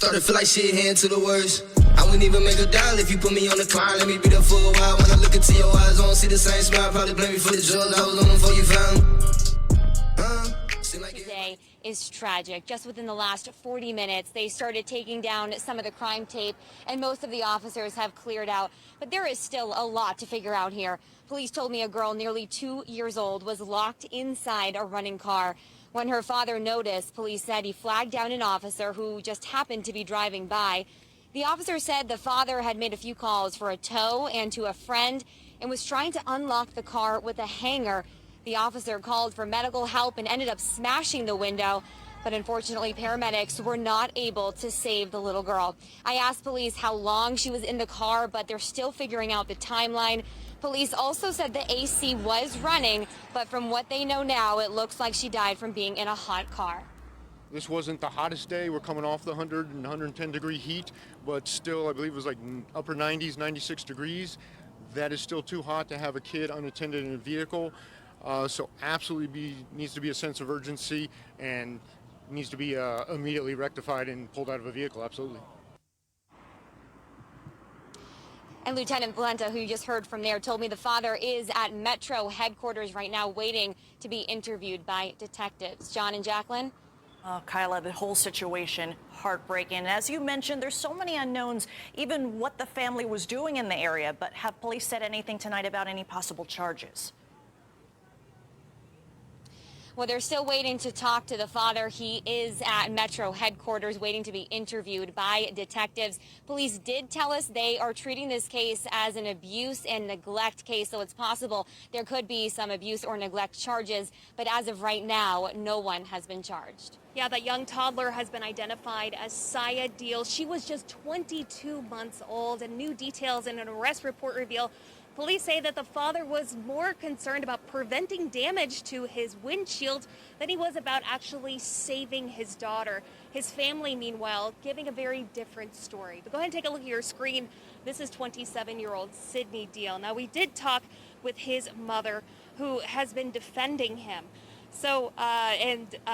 Started to feel like shit heading to the worst. I wouldn't even make a dial if you put me on the climb. Let me be there for a while. When I look into your eyes, I don't see the same smile. Probably blame me for the drugs I was on them before you found me. Today is tragic. Just within the last 40 minutes, they started taking down some of the crime tape, and most of the officers have cleared out. But there is still a lot to figure out here. Police told me a girl nearly 2 years old was locked inside a running car. When her father noticed, police said he flagged down an officer who just happened to be driving by. The officer said the father had made a few calls for a tow and to a friend and was trying to unlock the car with a hanger. The officer called for medical help and ended up smashing the window, but unfortunately paramedics were not able to save the little girl. I asked police how long she was in the car, but they're still figuring out the timeline. Police also said the AC was running, but from what they know now, it looks like she died from being in a hot car. This wasn't the hottest day. We're coming off the 100 and 110 degree heat, but still, I believe it was like upper 90s, 96 degrees. That is still too hot to have a kid unattended in a vehicle. So absolutely needs to be a sense of urgency and needs to be immediately rectified and pulled out of a vehicle, absolutely. And Lieutenant Valenta, who you just heard from there, told me the father is at Metro headquarters right now waiting to be interviewed by detectives. John and Jacqueline? Kyla, the whole situation heartbreaking. As you mentioned, there's so many unknowns, even what the family was doing in the area. But have police said anything tonight about any possible charges? Well, they're still waiting to talk to the father. He is at Metro headquarters waiting to be interviewed by detectives. Police did tell us they are treating this case as an abuse and neglect case, so it's possible there could be some abuse or neglect charges. But as of right now, no one has been charged. Yeah, that young toddler has been identified as Saya Deal. She was just 22 months old, and new details in an arrest report reveal police say that the father was more concerned about preventing damage to his windshield than he was about actually saving his daughter. His family, meanwhile, giving a very different story. But go ahead and take a look at your screen. This is 27-year-old Sydney Deal. Now, we did talk with his mother, who has been defending him. So,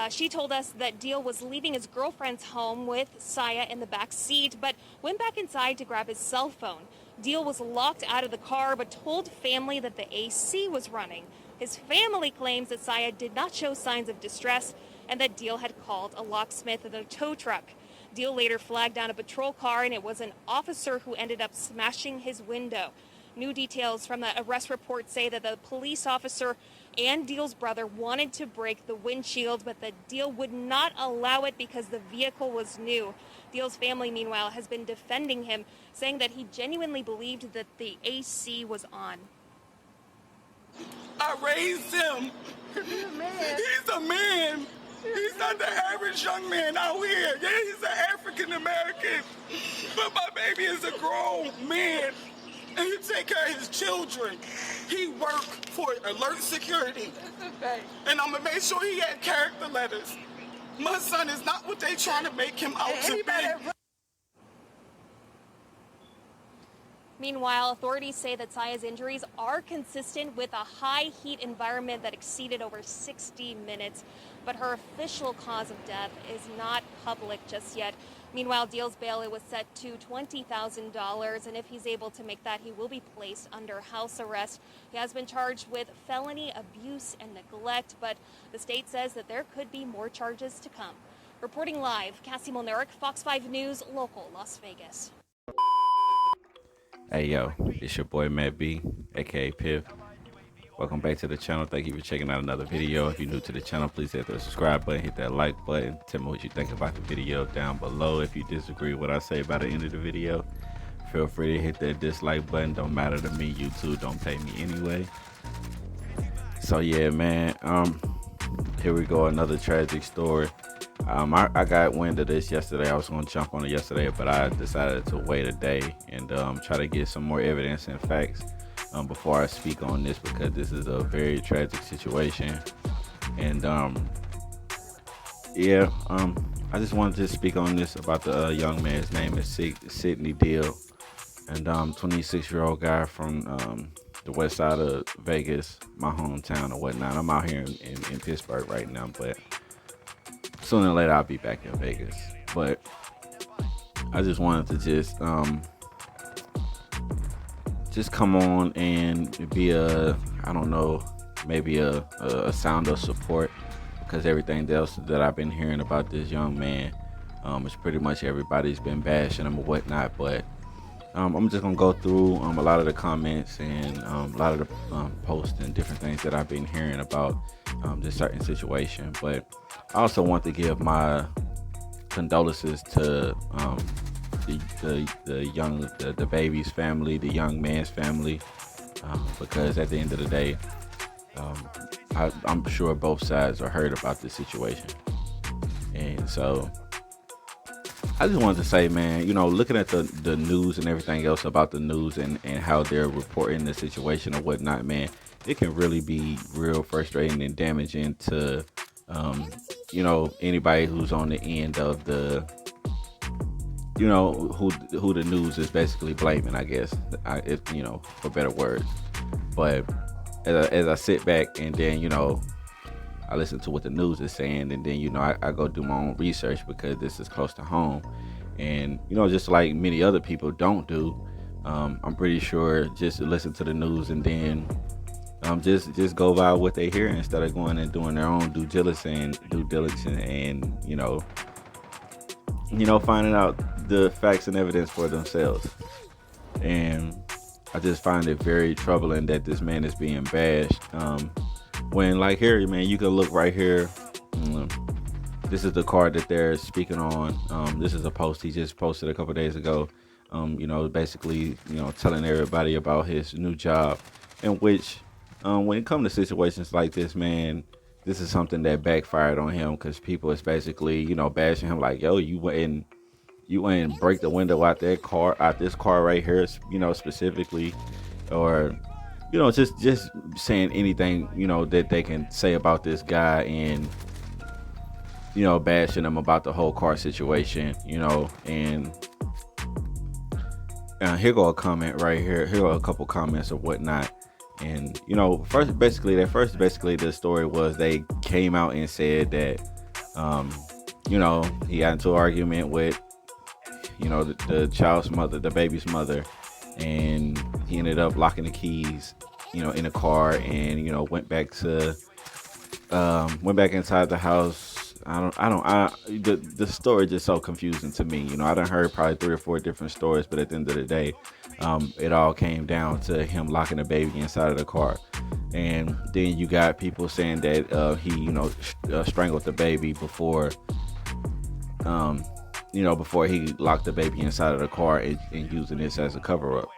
she told us that Deal was leaving his girlfriend's home with Saya in the back seat, but went back inside to grab his cell phone. Deal was locked out of the car, but told family that the AC was running. His family claims that Saya did not show signs of distress and that Deal had called a locksmith and a tow truck. Deal later flagged down a patrol car, and it was an officer who ended up smashing his window. New details from the arrest report say that the police officer and Deal's brother wanted to break the windshield, but the Deal would not allow it because the vehicle was new. Deal's family, meanwhile, has been defending him, saying that he genuinely believed that the AC was on. I raised him. He's a man. He's a man. He's not the average young man out here. Yeah, he's an African American, but my baby is a grown man. And he take care of his children. He worked for Alert Security. And I'm gonna make sure he had character letters. My son is not what they trying to make him out to be. Meanwhile, authorities say that Saya's injuries are consistent with a high heat environment that exceeded over 60 minutes, but her official cause of death is not public just yet. Meanwhile, Deal's bail was set to $20,000, and if he's able to make that, he will be placed under house arrest. He has been charged with felony abuse and neglect, but the state says that there could be more charges to come. Reporting live, Cassie Molnaric, Fox 5 News, local Las Vegas. Hey yo, it's your boy Matt B, aka Piff. Welcome back to the channel. Thank you for checking out another video. If you're new to the channel, please hit the subscribe button, hit that like button. Tell me what you think about the video down below. If you disagree with what I say by the end of the video, feel free to hit that dislike button. Don't matter to me. YouTube don't pay me anyway. So yeah, man, here we go, another tragic story. I got wind of this yesterday. I was going to jump on it yesterday, but I decided to wait a day and try to get some more evidence and facts before I speak on this, because this is a very tragic situation. And I just wanted to speak on this about the young man. His name is Sydney Deal, and 26-year-old guy from the west side of Vegas, my hometown or whatnot. I'm out here in Pittsburgh right now, but sooner or later I'll be back in Vegas. But I just wanted to just come on and be I don't know, maybe a sound of support, because everything else that I've been hearing about this young man, it's pretty much everybody's been bashing him or whatnot. But I'm just gonna go through a lot of the comments and a lot of the posts and different things that I've been hearing about this certain situation. But I also want to give my condolences to the baby's family, the young man's family, because at the end of the day, I'm sure both sides are hurt about this situation. And so I just wanted to say, man, looking at the news and everything else about the news and how they're reporting the situation or whatnot, man, it can really be real frustrating and damaging to, anybody who's on the end of the, who the news is basically blaming, I guess, for better words. But as I sit back and then, I listen to what the news is saying, and then, I go do my own research because this is close to home. And, just like many other people don't do, I'm pretty sure just to listen to the news and then just go by what they hear instead of going and doing their own due diligence and, finding out the facts and evidence for themselves. And I just find it very troubling that this man is being bashed. When, like, here, man, you can look right here. This is the car that they're speaking on. This is a post he just posted a couple days ago. Basically, telling everybody about his new job, in which, when it comes to situations like this, man, this is something that backfired on him, because people is basically, bashing him like, yo, you went and break the window out this car right here, specifically, or just saying anything, that they can say about this guy, and, bashing him about the whole car situation, and here go a comment right here. Here go a couple comments or whatnot. And, first, basically, the story was they came out and said that, he got into an argument with, the child's mother, the baby's mother, and he ended up locking the keys, in the car, and, went back inside the house. The story is just so confusing to me. I done heard probably 3 or 4 different stories, but at the end of the day, it all came down to him locking the baby inside of the car. And then you got people saying that he strangled the baby before before he locked the baby inside of the car and using this as a cover-up.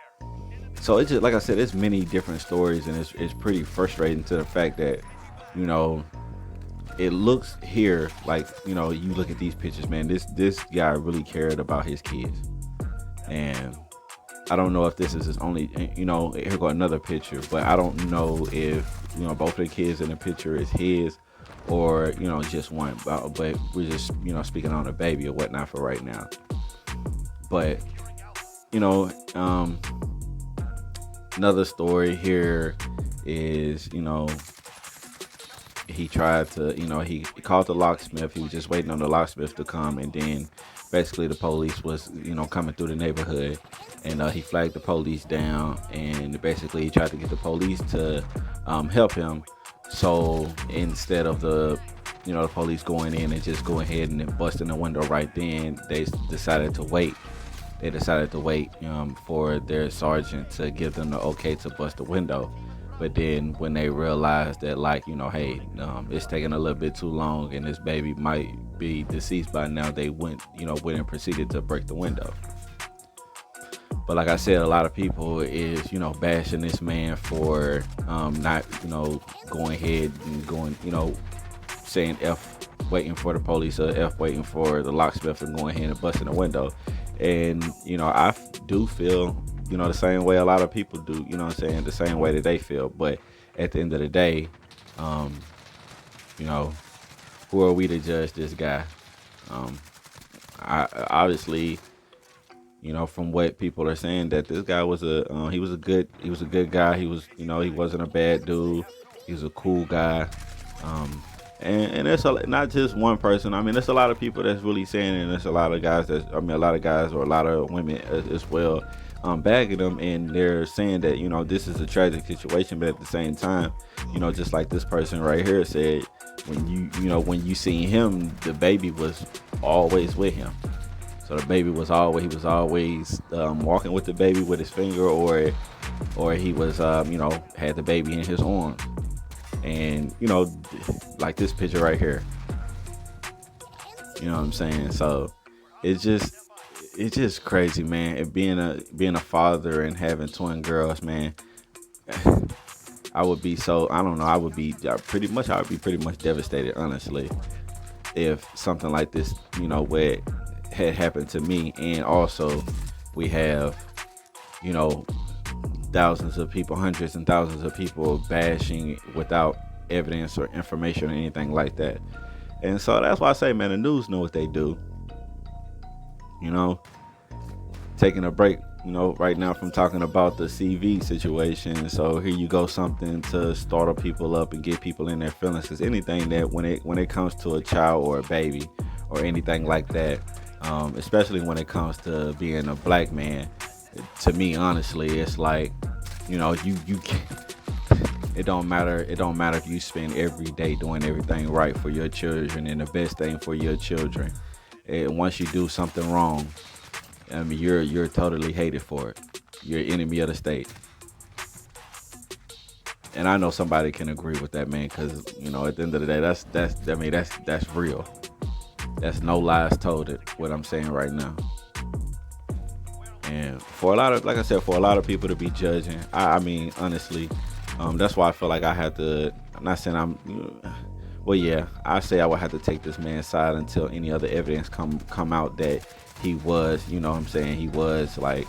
So it's just, like I said, it's many different stories, and it's pretty frustrating to the fact that, it looks here like, you look at these pictures, man, this guy really cared about his kids. And I don't know if this is his only, here go another picture, but I don't know if, both of the kids in the picture is his, or, just one, but we're just, speaking on a baby or whatnot for right now. But, another story here is, he tried to, he called the locksmith. He was just waiting on the locksmith to come, and then basically the police was, coming through the neighborhood, and he flagged the police down, and basically he tried to get the police to help him. So instead of the police going in and just going ahead and busting the window right then, they decided to wait. They decided to wait for their sergeant to give them the okay to bust the window. But then when they realized that, like, hey, it's taking a little bit too long and this baby might be deceased by now, they went and proceeded to break the window. But like I said, a lot of people is, bashing this man for not, going ahead and going, saying F waiting for the police, or F waiting for the locksmith and going ahead and busting the window. And, I do feel, the same way a lot of people do, the same way that they feel. But at the end of the day, who are we to judge this guy? I obviously, from what people are saying, that this guy was he was a good guy. He was, he wasn't a bad dude. He was a cool guy. And it's not just one person. I mean, there's a lot of people that's really saying it, and there's a lot of guys a lot of guys or a lot of women as well, bagging them, and they're saying that, you know, this is a tragic situation, but at the same time, you know, just like this person right here said, when you seen him, the baby was always with him. So the baby was always walking with the baby with his finger, or he was had the baby in his arms. And, you know, like this picture right here, you know what I'm saying? So it's just crazy, man. And being a father and having twin girls, man, I would be pretty much devastated, honestly, if something like this, you know, where it had happened to me. And also we have, you know, thousands of people, hundreds and thousands of people bashing without evidence or information or anything like that. And so that's why I say, man, the news know what they do. You know, taking a break, you know, right now from talking about the CV situation. So here you go, something to startle people up and get people in their feelings. Because anything that when it comes to a child or a baby or anything like that, especially when it comes to being a black man, to me, honestly, it's like, you know, you can't, it don't matter if you spend every day doing everything right for your children and the best thing for your children. And once you do something wrong, I mean, you're totally hated for it. You're an enemy of the state. And I know somebody can agree with that, man, because, you know, at the end of the day, that's real. That's no lies told, it what I'm saying right now. And for a lot of people to be judging, I mean, honestly, that's why I feel like I have to. I'm not saying I say I would have to take this man's side until any other evidence come out that he was, you know what I'm saying, he was like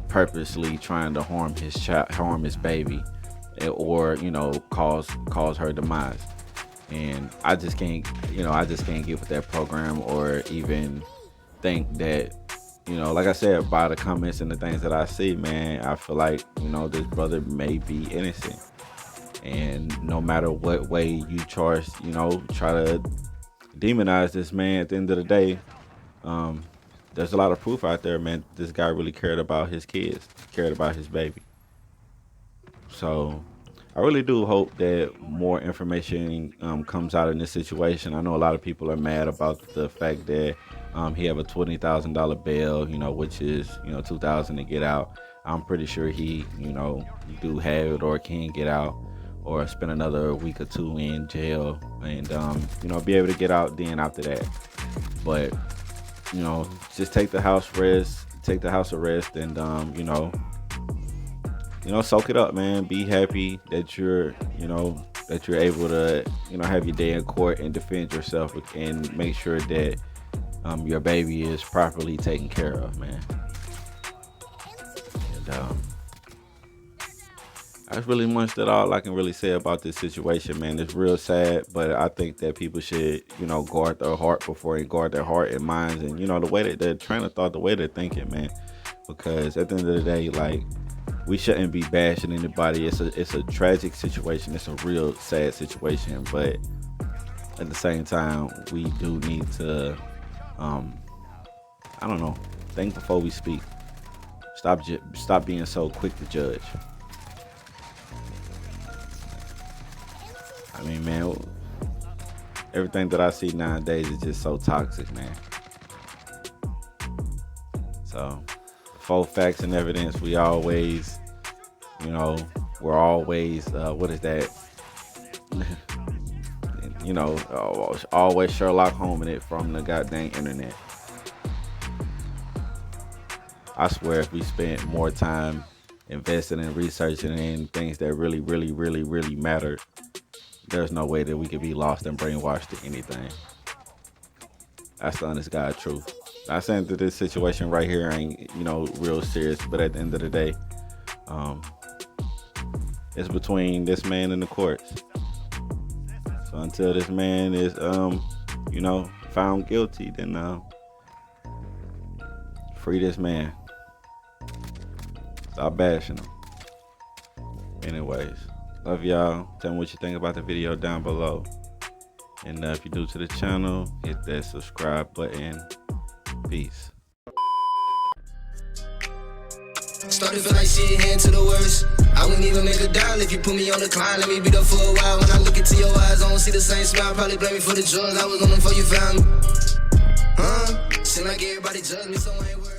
purposely trying to harm his child, harm his baby, or, you know, cause her demise. And I just can't get with that program, or even think that, you know, like I said, by the comments and the things that I see, man, I feel like, you know, this brother may be innocent. And no matter what way you try to demonize this man, at the end of the day, there's a lot of proof out there, man. This guy really cared about his kids, cared about his baby. So I really do hope that more information comes out in this situation. I know a lot of people are mad about the fact that he have a $20,000 bail, you know, which is, you know, $2,000 to get out. I'm pretty sure he, you know, do have it or can get out, or spend another week or two in jail, and you know, be able to get out then after that. But, you know, just take the house arrest, and you know, soak it up, man. Be happy that you're able to, you know, have your day in court and defend yourself, and make sure that your baby is properly taken care of, man. And that's really much that all I can really say about this situation, man. It's real sad, but I think that people should, you know, guard their heart before they guard their heart and minds, and, you know, the way that they're train of thought, the way they're thinking, man. Because at the end of the day, like, we shouldn't be bashing anybody. It's a tragic situation. It's a real sad situation, but at the same time, we do need to, I don't know, think before we speak. Stop being so quick to judge. I mean, man, everything that I see nowadays is just so toxic, man. So, full facts and evidence, we always, you know, we're always, what is that? You know, always Sherlock Holmes it from the goddamn internet. I swear, if we spent more time investing in researching in things that really, really, really, really mattered, there's no way that we could be lost and brainwashed to anything. That's the honest God truth. Not saying that this situation right here ain't, you know, real serious, but at the end of the day, it's between this man and the courts. So until this man is, you know, found guilty, then free this man. Stop bashing him. Anyways, Love y'all. Tell me what you think about the video down below. And if you're new to the channel, hit that subscribe button. Peace. Started feel like shit, heading to the worst. I wouldn't even make a dial if you put me on the climb. Let me be there for a while. When I look into your eyes, I don't see the same smile. Probably blame me for the drugs. I was on them before you found me. Seem like everybody judged me, so I ain't worried.